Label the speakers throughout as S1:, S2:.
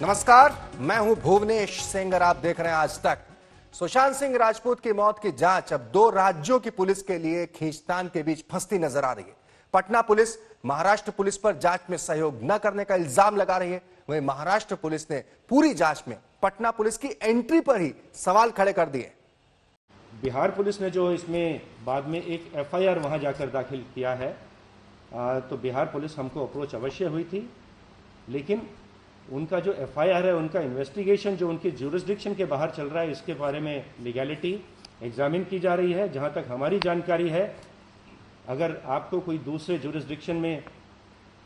S1: नमस्कार, मैं हूं भुवनेश सिंह और आप देख रहे हैं आज तक। सुशांत सिंह राजपूत की मौत की जांच अब दो राज्यों की पुलिस के लिए खींचतान के बीच फंसती नजर आ रही है। पटना पुलिस महाराष्ट्र पुलिस पर जांच में सहयोग न करने का इल्जाम लगा रही है, वहीं महाराष्ट्र पुलिस ने पूरी जांच में पटना पुलिस की एंट्री पर ही सवाल खड़े कर दिए।
S2: बिहार पुलिस ने जो इसमें बाद में एक एफआईआर वहां जाकर दाखिल किया है, तो बिहार पुलिस हमको अप्रोच अवश्य हुई थी, लेकिन उनका जो एफआईआर है, उनका इन्वेस्टिगेशन जो उनके ज्यूरिसडिक्शन के बाहर चल रहा है, इसके बारे में लीगैलिटी एग्जामिन की जा रही है। जहां तक हमारी जानकारी है, अगर आपको कोई दूसरे ज्यूरिसडिक्शन में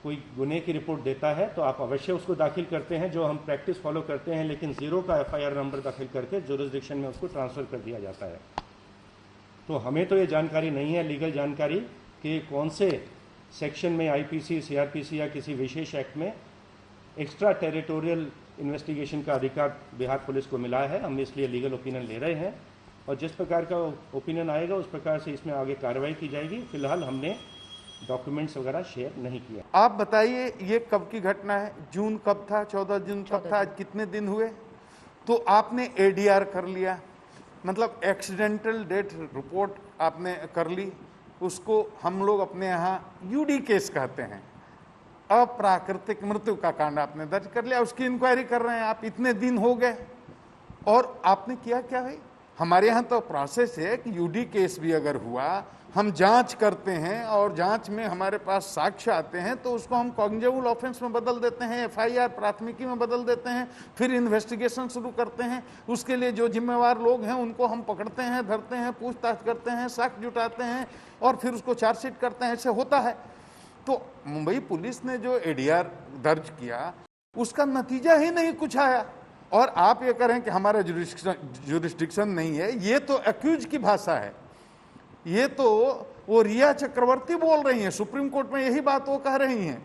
S2: कोई गुने की रिपोर्ट देता है तो आप अवश्य उसको दाखिल करते हैं, जो हम प्रैक्टिस फॉलो करते हैं, लेकिन 0 का एफआईआर नंबर दाखिल करके ज्यूरिसडिक्शन में उसको ट्रांसफ़र कर दिया जाता है। तो हमें तो ये जानकारी नहीं है, लीगल जानकारी, कि कौन से सेक्शन में आईपीसी, सीआरपीसी या किसी विशेष एक्ट में एक्स्ट्रा टेरिटोरियल इन्वेस्टिगेशन का अधिकार बिहार पुलिस को मिला है। हम इसलिए लीगल ओपिनियन ले रहे हैं और जिस प्रकार का ओपिनियन आएगा उस प्रकार से इसमें आगे कार्रवाई की जाएगी। फिलहाल हमने डॉक्यूमेंट्स वगैरह शेयर नहीं किया।
S3: आप बताइए, ये कब की घटना है? जून कब था? 14 जून कब था? आज कितने दिन हुए? तो आपने एडीआर कर लिया, मतलब एक्सीडेंटल डेथ रिपोर्ट आपने कर ली। उसको हम लोग अपने यहाँ यूडी केस कहते हैं, अप्राकृतिक मृत्यु का कांड आपने दर्ज कर लिया, उसकी इंक्वायरी कर रहे हैं आप। इतने दिन हो गए और आपने किया क्या भाई? हमारे यहाँ तो प्रोसेस है कि यूडी केस भी अगर हुआ, हम जांच करते हैं और जांच में हमारे पास साक्ष्य आते हैं तो उसको हम कॉग्निजेबल ऑफेंस में बदल देते हैं, एफआईआर प्राथमिकी में बदल देते हैं, फिर इन्वेस्टिगेशन शुरू करते हैं। उसके लिए जो जिम्मेवार लोग हैं उनको हम पकड़ते हैं, धरते हैं, पूछताछ करते हैं, साक्ष्य जुटाते हैं और फिर उसको चार्जशीट करते हैं। ऐसे होता है। तो मुंबई पुलिस ने जो एडीआर दर्ज किया, उसका नतीजा ही नहीं कुछ आया। और आप ये करें कि हमारा जुरिस्डिक्शन नहीं है, ये तो एक्यूज की भाषा है। ये तो वो रिया चक्रवर्ती बोल रही हैं, सुप्रीम कोर्ट में यही बात वो कह रही हैं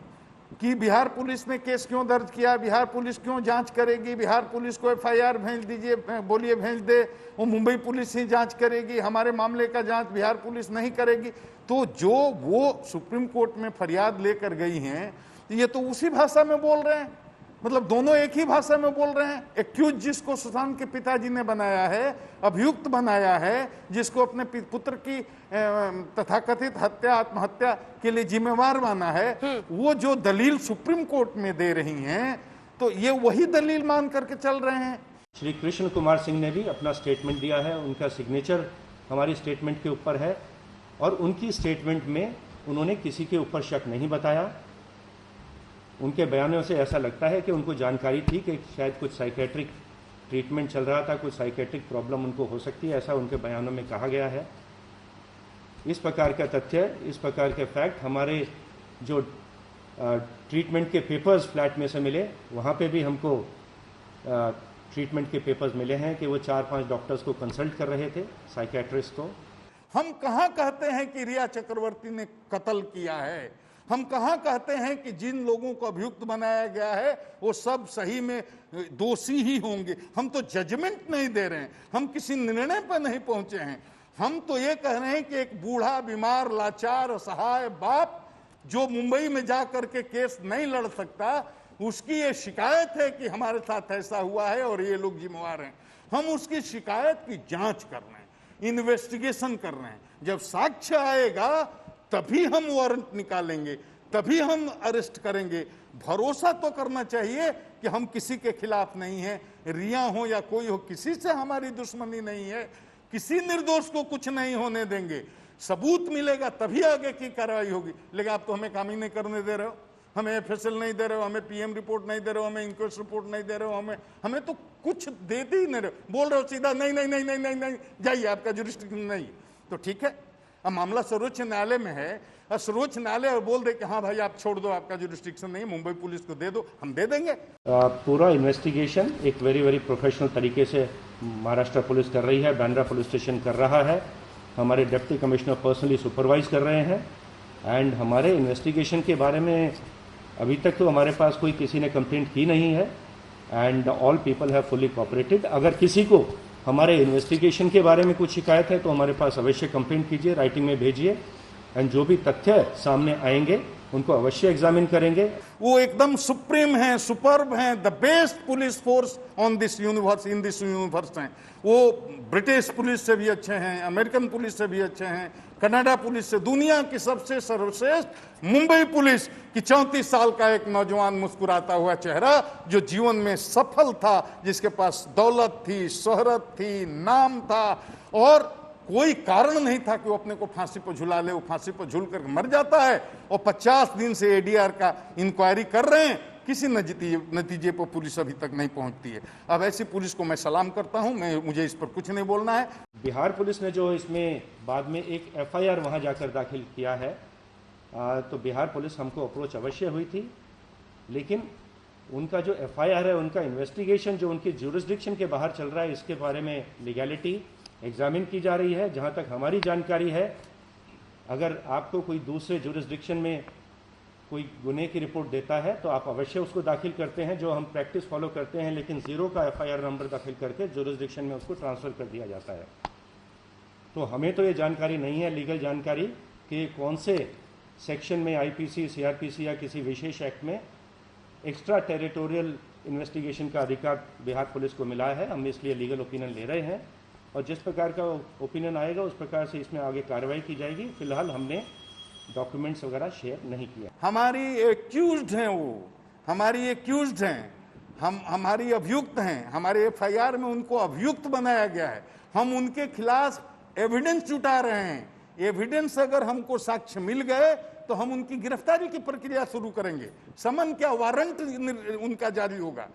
S3: कि बिहार पुलिस ने केस क्यों दर्ज किया, बिहार पुलिस क्यों जांच करेगी, बिहार पुलिस को एफआईआर भेज दीजिए, बोलिए भेज दे, वो मुंबई पुलिस ही जांच करेगी, हमारे मामले का जांच बिहार पुलिस नहीं करेगी। तो जो वो सुप्रीम कोर्ट में फरियाद लेकर गई हैं, ये तो उसी भाषा में बोल रहे हैं, मतलब दोनों एक ही भाषा में बोल रहे हैं। एक्यूज जिसको सुशांत के पिताजी ने बनाया है, अभियुक्त बनाया है, जिसको अपने पुत्र की तथाकथित हत्या, आत्महत्या के लिए जिम्मेवार माना है, वो जो दलील सुप्रीम कोर्ट में दे रही हैं, तो ये वही दलील मान करके चल रहे हैं।
S2: श्री कृष्ण कुमार सिंह ने भी अपना स्टेटमेंट दिया है, उनका सिग्नेचर हमारी स्टेटमेंट के ऊपर है और उनकी स्टेटमेंट में उन्होंने किसी के ऊपर शक नहीं बताया। उनके बयानों से ऐसा लगता है कि उनको जानकारी थी कि शायद कुछ साइकेट्रिक ट्रीटमेंट चल रहा था, कुछ साइकेट्रिक प्रॉब्लम उनको हो सकती है, ऐसा उनके बयानों में कहा गया है। इस प्रकार का तथ्य, इस प्रकार के फैक्ट हमारे जो ट्रीटमेंट के पेपर्स फ्लैट में से मिले, वहाँ पे भी हमको ट्रीटमेंट के पेपर्स मिले हैं कि वो 4-5 डॉक्टर्स को कंसल्ट कर रहे थे, साइकेट्रिस्ट को।
S3: हम कहाँ कहते हैं कि रिया चक्रवर्ती ने कत्ल किया है? हम कहाँ कहते हैं कि जिन लोगों को अभियुक्त बनाया गया है वो सब सही में दोषी ही होंगे? हम तो जजमेंट नहीं दे रहे हैं, हम किसी निर्णय पर नहीं पहुंचे हैं। हम तो ये कह रहे हैं कि एक बूढ़ा, बीमार, लाचार, असहाय बाप जो मुंबई में जा करके केस नहीं लड़ सकता, उसकी ये शिकायत है कि हमारे साथ ऐसा हुआ है और ये लोग जिम्मेवार हैं। हम उसकी शिकायत की जांच कर रहे हैं, इन्वेस्टिगेशन कर रहे हैं। जब साक्ष्य आएगा तभी हम वारंट निकालेंगे, तभी हम अरेस्ट करेंगे। भरोसा तो करना चाहिए कि हम किसी के खिलाफ नहीं हैं, रिया हो या कोई हो, किसी से हमारी दुश्मनी नहीं है, किसी निर्दोष को कुछ नहीं होने देंगे। सबूत मिलेगा तभी आगे की कार्रवाई होगी। लेकिन आप तो हमें काम ही नहीं करने दे रहे हो, हमें एफएसएल नहीं दे रहे हो, हमें पीएम रिपोर्ट नहीं दे रहे हो, हमें इंक्वेस्ट रिपोर्ट नहीं दे रहे हो, हमें तो कुछ देते ही नहीं रहे हो। बोल रहे हो सीधा नहीं नहीं नहीं नहीं नहीं नहीं, जाइए, आपका जुरिस्डिक्शन नहीं। तो ठीक है, अब मामला सर्वोच्च न्यायालय में है और सर्वोच्च न्यायालय बोल दे कि हाँ भाई आप छोड़ दो, आपका जुरिस्डिक्शन नहीं, मुंबई पुलिस को दे दो, हम दे देंगे।
S2: पूरा इन्वेस्टिगेशन एक वेरी प्रोफेशनल तरीके से महाराष्ट्र पुलिस कर रही है, बांद्रा पुलिस स्टेशन कर रहा है, हमारे डिप्टी कमिश्नर पर्सनली सुपरवाइज कर रहे हैं। एंड हमारे इन्वेस्टिगेशन के बारे में अभी तक तो हमारे पास कोई किसी ने कंप्लेंट की नहीं है and all people have fully cooperated. अगर किसी को हमारे इन्वेस्टिगेशन के बारे में कुछ शिकायत है तो हमारे पास अवश्य कंप्लेंट कीजिए, राइटिंग में भेजिए एंड जो भी तथ्य सामने आएंगे उनको अवश्य एग्जामिन करेंगे।
S3: वो एकदम सुप्रीम हैं, सुपर्ब हैं, the best police force on this universe, in this universe हैं। वो ब्रिटिश पुलिस से भी अच्छे हैं, अमेरिकन पुलिस से भी अच्छे हैं, कनाडा पुलिस से, दुनिया की सबसे सर्वश्रेष्ठ मुंबई पुलिस की 34 साल का एक नौजवान मुस्कुराता हुआ चेहरा जो जीवन में सफल था, जिसके पास दौलत थी, शोहरत थी, नाम था और कोई कारण नहीं था कि वो अपने को फांसी पर झुला ले। वो फांसी पर झूल कर मर जाता है और 50 दिन से एडीआर का इंक्वायरी कर रहे हैं, किसी नतीजे पर पुलिस अभी तक नहीं पहुंचती है। अब ऐसी पुलिस को मैं सलाम करता हूं। मुझे इस पर कुछ नहीं बोलना है।
S2: बिहार पुलिस ने जो इसमें बाद में एक एफआईआर वहां जाकर दाखिल किया है, तो बिहार पुलिस हमको अप्रोच अवश्य हुई थी, लेकिन उनका जो एफआईआर है, उनका इन्वेस्टिगेशन जो उनके ज्यूरिसडिक्शन के बाहर चल रहा है, इसके बारे में लीगैलिटी एग्जामिन की जा रही है। जहां तक हमारी जानकारी है, अगर आपको कोई दूसरे ज्यूरिसडिक्शन में कोई गुने की रिपोर्ट देता है तो आप अवश्य उसको दाखिल करते हैं, जो हम प्रैक्टिस फॉलो करते हैं, लेकिन 0 का एफआईआर नंबर दाखिल करके ज्यूरिसडिक्शन में उसको ट्रांसफ़र कर दिया जाता है। तो हमें तो ये जानकारी नहीं है, लीगल जानकारी, कि कौन से सेक्शन में आईपीसी, सीआरपीसी या किसी विशेष एक्ट में एक्स्ट्रा टेरिटोरियल इन्वेस्टिगेशन का अधिकार बिहार पुलिस को मिला है। हम इसलिए लीगल ओपिनियन ले रहे हैं और जिस प्रकार का ओपिनियन आएगा उस प्रकार से इसमें आगे कार्रवाई की जाएगी। फिलहाल हमने डॉक्यूमेंट्स वगैरह शेयर नहीं किया।
S3: हमारी एक्यूज्ड हैं, वो हमारी एक्यूज्ड हैं, हमारी अभियुक्त हैं। हमारे एफआईआर में उनको अभियुक्त बनाया गया है। हम उनके खिलाफ एविडेंस जुटा रहे हैं। एविडेंस अगर हमको साक्ष्य मिल गए तो हम उनकी गिरफ्तारी की प्रक्रिया शुरू करेंगे। समन क्या, वारंट उनका जारी होगा।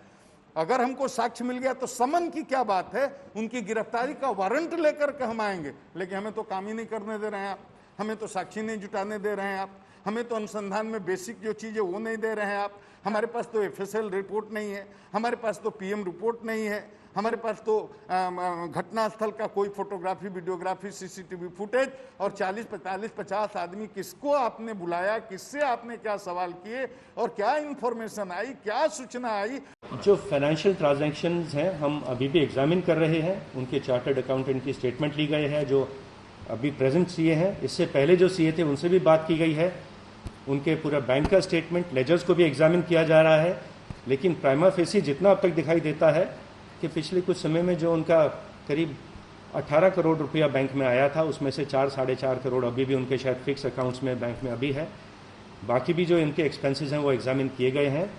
S3: अगर हमको साक्ष्य मिल गया तो समन की क्या बात है, उनकी गिरफ्तारी का वारंट लेकर के हम आएंगे। लेकिन हमें तो काम ही नहीं करने दे रहे हैं आप, हमें तो साक्षी नहीं जुटाने दे रहे हैं आप, हमें तो अनुसंधान में बेसिक जो चीज़ है वो नहीं दे रहे हैं आप। हमारे पास तो एफएसएल रिपोर्ट नहीं है, हमारे पास तो पीएम रिपोर्ट नहीं है, हमारे पास तो घटनास्थल का कोई फोटोग्राफी, वीडियोग्राफी, सीसीटीवी फुटेज और 40, 45, 50 आदमी किसको आपने बुलाया, किससे आपने क्या सवाल किए और क्या इंफॉर्मेशन आई, क्या सूचना आई।
S2: जो फाइनेंशियल ट्रांजैक्शंस हैं हम अभी भी एग्जामिन कर रहे हैं। उनके चार्टर्ड अकाउंटेंट की स्टेटमेंट ली गई है, जो अभी प्रेजेंट सीए हैं। इससे पहले जो सीए थे उनसे भी बात की गई है। उनके पूरा बैंक का स्टेटमेंट, लेजर्स को भी एग्जामिन किया जा रहा है। लेकिन प्राइमा फेसी जितना अब तक दिखाई देता है कि पिछले कुछ समय में जो उनका करीब 18 करोड़ रुपया बैंक में आया था, उसमें से 4, 4.5 करोड़ अभी भी उनके शायद फिक्स अकाउंट्स में बैंक में अभी है। बाकी भी जो इनके एक्सपेंसेस हैं वो एग्जामिन किए गए हैं।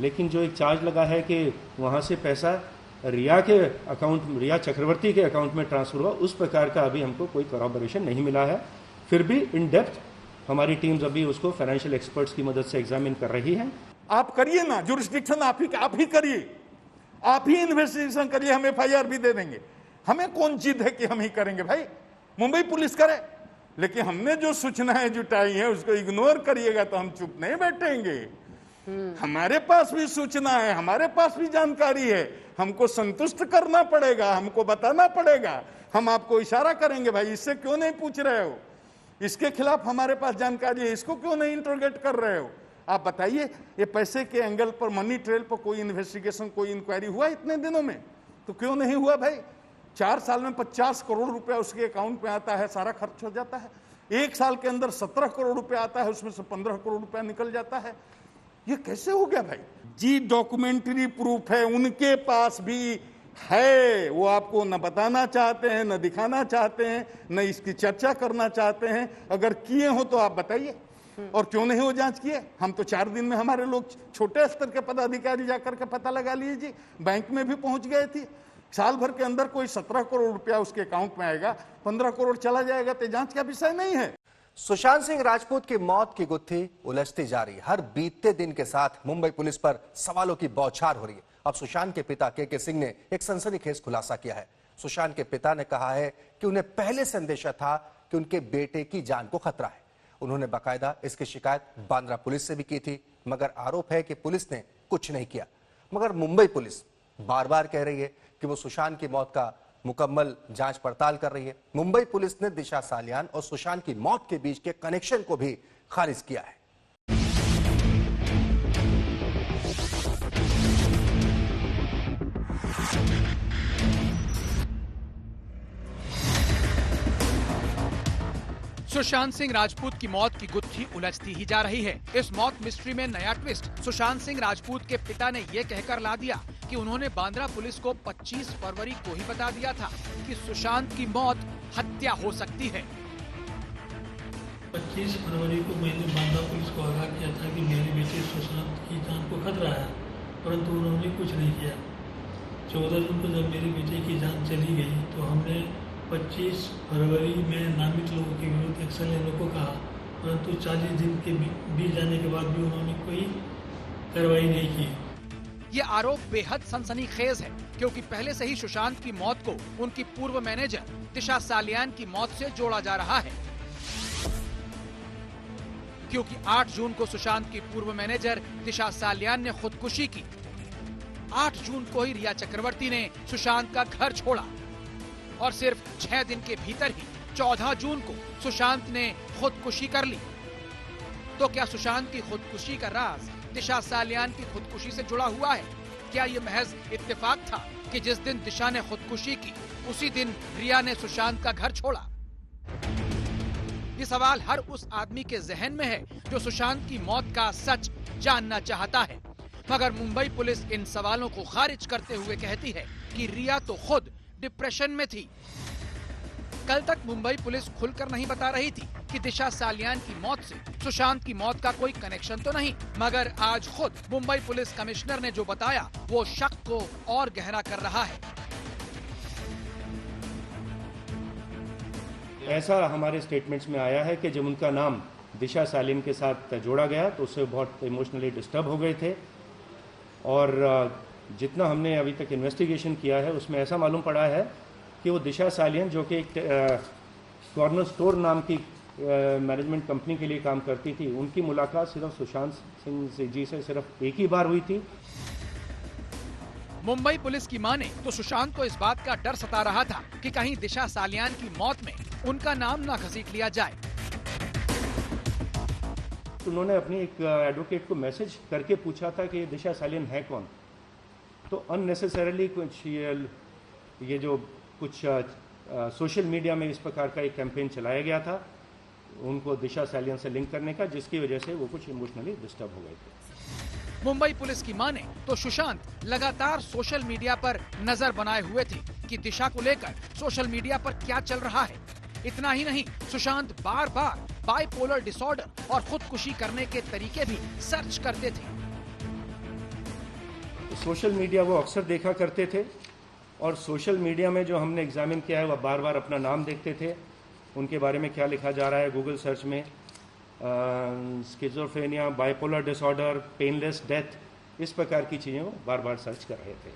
S2: लेकिन जो एक चार्ज लगा है कि वहाँ से पैसा रिया के अकाउंट, रिया चक्रवर्ती के अकाउंट में ट्रांसफर हुआ, उस प्रकार का अभी हमको कोई करॉबोरेशन नहीं मिला है। फिर भी इन डेप्थ हमारी टीम्स अभी उसको फाइनेंशियल एक्सपर्ट्स की मदद से एग्जामिन कर रही हैं।
S3: आप करिए ना, जुरिस्डिक्शन आप ही करिए, आप ही इन्वेस्टिगेशन करिए, हम एफआईआर भी दे देंगे। हमें कौन जिद है कि हम ही करेंगे भाई, मुंबई पुलिस करे। लेकिन हमने जो सूचनाएं जुटाई है उसको इग्नोर करिएगा तो हम चुप नहीं बैठेंगे। हमारे पास भी सूचना है, हमारे पास भी जानकारी है, हमको संतुष्ट करना पड़ेगा, हमको बताना पड़ेगा। हम आपको इशारा करेंगे, भाई इससे क्यों नहीं पूछ रहे हो, इसके खिलाफ हमारे पास जानकारी है, इसको क्यों नहीं इंटरोगेट कर रहे हो। आप बताइए, ये पैसे के एंगल पर, मनी ट्रेल पर कोई इन्वेस्टिगेशन, कोई इंक्वायरी हुआ इतने दिनों में? तो क्यों नहीं हुआ भाई? 4 साल में 50 करोड़ रुपया उसके अकाउंट में आता है, सारा खर्च हो जाता है। 1 साल के अंदर 17 करोड़ रुपया आता है, उसमें से 15 करोड़ रुपया निकल जाता है। ये कैसे हो गया भाई? जी डॉक्यूमेंट्री प्रूफ है, उनके पास भी है, वो आपको न बताना चाहते हैं, न दिखाना चाहते हैं, न इसकी चर्चा करना चाहते हैं। अगर किए हो तो आप बताइए, और क्यों नहीं वो जांच किए? हम तो 4 दिन में हमारे लोग, छोटे स्तर के पदाधिकारी जाकर के पता लगा लिए जी, बैंक में भी पहुंच गए थे। साल भर के अंदर कोई 17 करोड़ रुपया उसके अकाउंट में आएगा, 15 करोड़ चला जाएगा, तो जांच का विषय नहीं है।
S1: सुशांत सिंह राजपूत की मौत की गुत्थी उलझती जा रही है। हर बीतते दिन के साथ मुंबई पुलिस पर सवालों की बौछार हो रही है। अब सुशांत के पिता के सिंह ने एक सनसनीखेज खुलासा किया है। सुशांत के पिता ने कहा है कि उन्हें पहले से अंदेशा था कि उनके बेटे की जान को खतरा है। उन्होंने बाकायदा इसकी शिकायत बांद्रा पुलिस से भी की थी, मगर आरोप है कि पुलिस ने कुछ नहीं किया। मगर मुंबई पुलिस बार बार कह रही है कि वो सुशांत की मौत का मुकम्मल जांच पड़ताल कर रही है। मुंबई पुलिस ने दिशा सालियान और सुशांत की मौत के बीच के कनेक्शन को भी खारिज किया है।
S4: सुशांत सिंह राजपूत की मौत की गुत्थी उलझती ही जा रही है। इस मौत मिस्ट्री में नया ट्विस्ट। सुशांत सिंह राजपूत के पिता ने ये कहकर ला दिया कि उन्होंने बांद्रा पुलिस को 25 फरवरी को ही बता दिया था कि सुशांत की मौत हत्या हो सकती है।
S5: 25 फरवरी को मैंने बांद्रा पुलिस को आगाह किया था कि मेरे बेटे सुशांत की जान को खतरा है, परंतु उन्होंने कुछ नहीं किया। 14 जून को जब मेरे बेटे की जान चली गई तो हमने 25 फरवरी में नामित लोगों के विरुद्ध एक्शन लेने को कहा, परंतु 40 दिन के बीत जाने के बाद भी उन्होंने कोई कार्रवाई नहीं की।
S4: ये आरोप बेहद सनसनीखेज है क्योंकि पहले से ही सुशांत की मौत को उनकी पूर्व मैनेजर दिशा सालियान की मौत से जोड़ा जा रहा है, क्योंकि 8 जून को सुशांत की पूर्व मैनेजर दिशा सालियान ने खुदकुशी की। 8 जून को ही रिया चक्रवर्ती ने सुशांत का घर छोड़ा और सिर्फ 6 दिन के भीतर ही 14 जून को सुशांत ने खुदकुशी कर ली। तो क्या सुशांत की खुदकुशी का राज दिशा सालियान की खुदकुशी से जुड़ा हुआ है? क्या ये महज इत्तेफाक था कि जिस दिन दिशा ने खुदकुशी की उसी दिन रिया ने सुशांत का घर छोड़ा? ये सवाल हर उस आदमी के जहन में है जो सुशांत की मौत का सच जानना चाहता है, मगर मुंबई पुलिस इन सवालों को खारिज करते हुए कहती है कि रिया तो खुद डिप्रेशन में थी। कल तक मुंबई पुलिस खुलकर नहीं बता रही थी कि दिशा सालियान की मौत से सुशांत की मौत का कोई कनेक्शन तो नहीं, मगर आज खुद मुंबई पुलिस कमिश्नर ने जो बताया वो शक को और गहरा कर रहा है।
S2: ऐसा हमारे स्टेटमेंट्स में आया है कि जब उनका नाम दिशा सालियान के साथ जोड़ा गया तो उससे बहुत इमोशनली डिस्टर्ब हो गए थे, और जितना हमने अभी तक इन्वेस्टिगेशन किया है उसमें ऐसा मालूम पड़ा है कि वो दिशा सालियान जो कि एक कॉर्नर स्टोर नाम की मैनेजमेंट कंपनी के लिए काम करती थी, उनकी मुलाकात सिर्फ सुशांत सिंह जी से सिर्फ एक ही बार हुई थी।
S4: मुंबई पुलिस की माने तो सुशांत को इस बात का डर सता रहा था कि कहीं दिशा सालियान की मौत में उनका नाम ना घसीट लिया जाए।
S2: उन्होंने अपनी एक एडवोकेट को मैसेज करके पूछा था कि दिशा सालियान है कौन, तो अननेसेसरली कुछ ये जो कुछ सोशल मीडिया में इस प्रकार का एक कैंपेन चलाया गया था उनको दिशा सालियान से लिंक करने का, जिसकी वजह से वो कुछ इमोशनली डिस्टर्ब हो गए थे।
S4: मुंबई पुलिस की माने तो सुशांत लगातार सोशल मीडिया पर नजर बनाए हुए थे कि दिशा को लेकर सोशल मीडिया पर क्या चल रहा है। इतना ही नहीं, सुशांत बार बार बाइपोलर डिसऑर्डर और खुदकुशी करने के तरीके भी सर्च करते थे।
S2: सोशल मीडिया वो अक्सर देखा करते थे और सोशल मीडिया में जो हमने एग्जामिन किया है वह बार बार अपना नाम देखते थे, उनके बारे में क्या लिखा जा रहा है गूगल सर्च में, schizophrenia, bipolar disorder, painless death, इस प्रकार की चीज़ें वो बार बार सर्च कर रहे थे।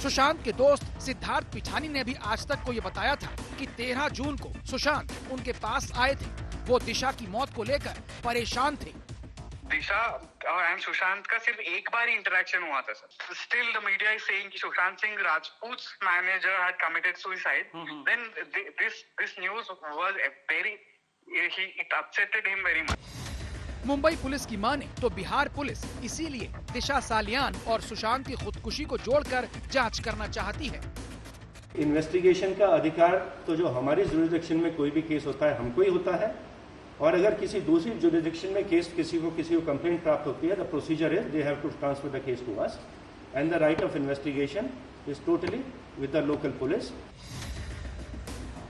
S4: सुशांत के दोस्त सिद्धार्थ पिठानी ने भी आज तक को ये बताया था कि 13 जून को सुशांत उनके पास आए थे। वो दिशा की मौत को लेकर परेशान थे।
S6: दिशा एंड सुशांत का सिर्फ एक बार ही इंटरेक्शन हुआ था sir. Still the media is saying कि Sushant Singh Rajput's manager had committed suicide. Then this news was very it upsetted him very much.
S4: Mumbai police की माने तो बिहार पुलिस इसीलिए दिशा सालियान और सुशांत की खुदकुशी को जोड़कर जांच करना चाहती है।
S2: इन्वेस्टिगेशन का अधिकार तो जो हमारी जुरिडिक्शन में कोई भी केस होता है हमको ही होता है, और अगर किसी दूसरी जुरिडिक्शन में केस किसी को कंप्लेंट प्राप्त होती है, the procedure is they have to transfer the case to us and the right of investigation is totally with the local police.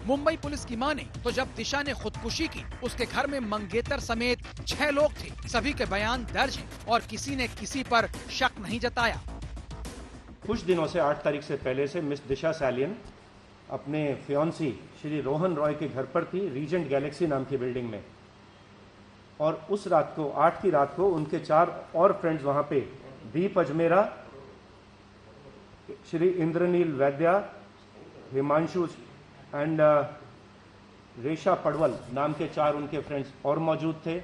S4: Mumbai police की माने तो जब दिशा ने खुदकुशी की उसके घर में मंगेतर समेत 6 लोग थे। सभी के बयान दर्ज हैं और किसी ने किसी पर शक नहीं जताया।
S2: कुछ दिनों से 8 तारीख से पहले से मिस दिशा सालियान अपने फियांसी श्री रोहन रॉय के घर पर थी, रीजेंट गैलेक्सी नाम की बिल्डिंग में, और उस रात को 8 की रात को उनके 4 और फ्रेंड्स वहां पे दीप अजमेरा, श्री इंद्रनील वैद्या, हिमांशु एंड रेशा पड़वल नाम के 4 उनके फ्रेंड्स और मौजूद थे।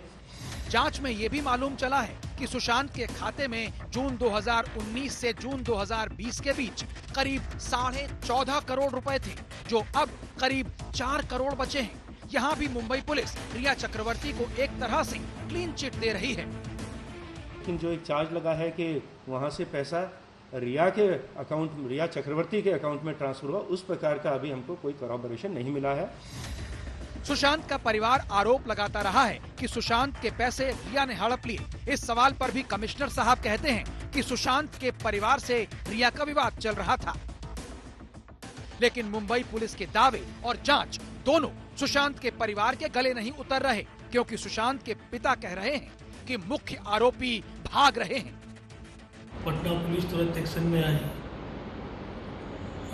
S4: जांच में ये भी मालूम चला है कि सुशांत के खाते में जून 2019 से जून 2020 के बीच करीब 14.5 करोड़ रुपए थे, जो अब करीब 4 करोड़ बचे हैं। यहाँ भी मुंबई पुलिस रिया चक्रवर्ती को एक तरह से क्लीन चिट दे रही है।
S2: लेकिन जो एक चार्ज लगा है कि वहां से पैसा रिया चक्रवर्ती के अकाउंट में ट्रांसफर हुआ, उस प्रकार का अभी हमको कोई करॉबोरेशन नहीं मिला है।
S4: सुशांत का परिवार आरोप लगाता रहा है कि सुशांत के पैसे रिया ने हड़प लिए। इस सवाल पर भी कमिश्नर साहब कहते हैं कि सुशांत के परिवार से रिया का विवाद चल रहा था। लेकिन मुंबई पुलिस के दावे और जांच दोनों सुशांत के परिवार के गले नहीं उतर रहे, क्योंकि सुशांत के पिता कह रहे हैं कि मुख्य आरोपी भाग रहे हैं।
S5: पटना पुलिस तुरंत एक्शन में आई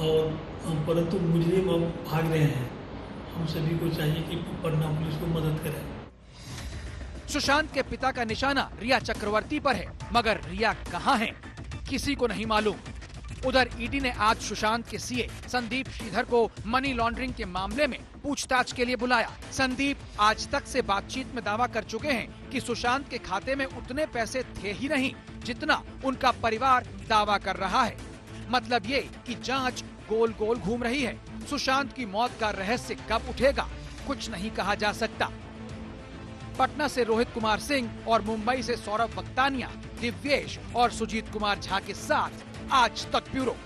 S5: और परंतु मुजरिम अब भाग रहे हैं। हम सभी को चाहिए कि पटना पुलिस को मदद करें।
S4: सुशांत के पिता का निशाना रिया चक्रवर्ती पर है, मगर रिया कहां है किसी को नहीं मालूम। उधर ईडी ने आज सुशांत के सीए संदीप श्रीधर को मनी लॉन्ड्रिंग के मामले में पूछताछ के लिए बुलाया। संदीप आज तक से बातचीत में दावा कर चुके हैं कि सुशांत के खाते में उतने पैसे थे ही नहीं जितना उनका परिवार दावा कर रहा है। मतलब ये कि जांच गोल गोल घूम रही है। सुशांत की मौत का रहस्य कब उठेगा, कुछ नहीं कहा जा सकता। पटना से रोहित कुमार सिंह और मुंबई से सौरभ वक्तानिया, दिव्येश और सुजीत कुमार झा के साथ आज तक ब्यूरो।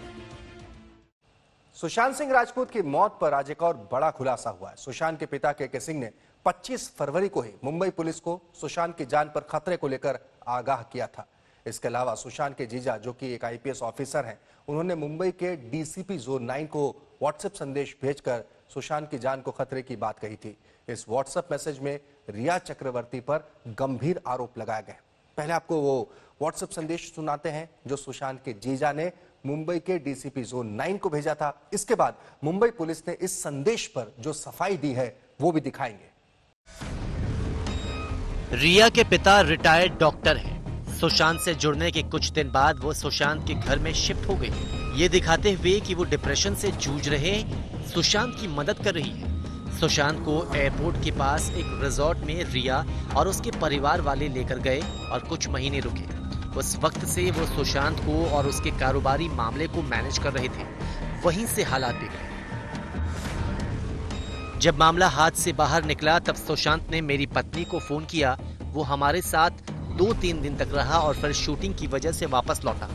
S1: सुशांत सिंह राजपूत की मौत पर आज एक और बड़ा खुलासा हुआ है। सुशांत के पिता के सिंह ने 25 फरवरी को ही मुंबई पुलिस को सुशांत की जान पर खतरे को लेकर आगाह किया था। इसके अलावा सुशांत के जीजा, जो कि एक आईपीएस ऑफिसर हैं, उन्होंने मुंबई के डीसीपी जोन 9 को व्हाट्सएप संदेश भेजकर सुशांत की जान को खतरे की बात कही थी। इस व्हाट्सएप मैसेज में रिया चक्रवर्ती पर गंभीर आरोप लगाए गए। पहले आपको वो व्हाट्सएप संदेश सुनाते हैं जो सुशांत के जीजा ने मुंबई के डीसीपी जोन 9 को भेजा था। इसके बाद मुंबई पुलिस ने इस संदेश पर जो सफाई दी है वो भी दिखाएंगे।
S7: रिया के पिता रिटायर्ड डॉक्टर हैं। सुशांत से जुड़ने के कुछ दिन बाद वो सुशांत के घर में शिफ्ट हो गई, ये दिखाते हुए कि वो डिप्रेशन से जूझ रहे सुशांत की मदद कर रही है। सुशांत को एयरपोर्ट के पास एक रिजॉर्ट में रिया और उसके परिवार वाले लेकर गए और कुछ महीने रुके। उस वक्त से वो सुशांत को और उसके कारोबारी मामले को मैनेज कर रहे थे। वहीं से हालात बिगड़े। जब मामला हाथ से बाहर निकला तब सुशांत ने मेरी पत्नी को फोन किया। वो हमारे साथ 2-3 दिन तक रहा और फिर शूटिंग की वजह से वापस लौटा।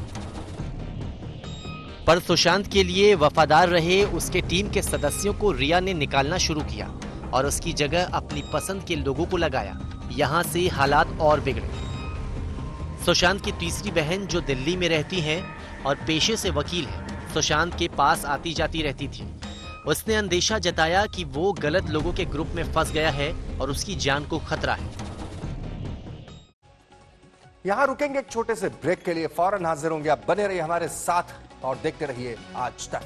S7: पर सुशांत के लिए वफादार रहे उसके टीम के सदस्यों को रिया ने निकालना शुरू किया और उसकी जगह अपनी पसंद के लोगों को लगाया। यहां से हालात और बिगड़े। सुशांत की तीसरी बहन, जो दिल्ली में रहती है और पेशे से वकील है, सुशांत के पास आती जाती रहती थी। उसने अंदेशा जताया कि वो गलत लोगों के ग्रुप में फंस गया है और उसकी जान को खतरा है।
S1: यहां रुकेंगे एक छोटे से ब्रेक के लिए, फौरन हाजिर होंगे। आप बने रहिए हमारे साथ और देखते रहिए आज तक।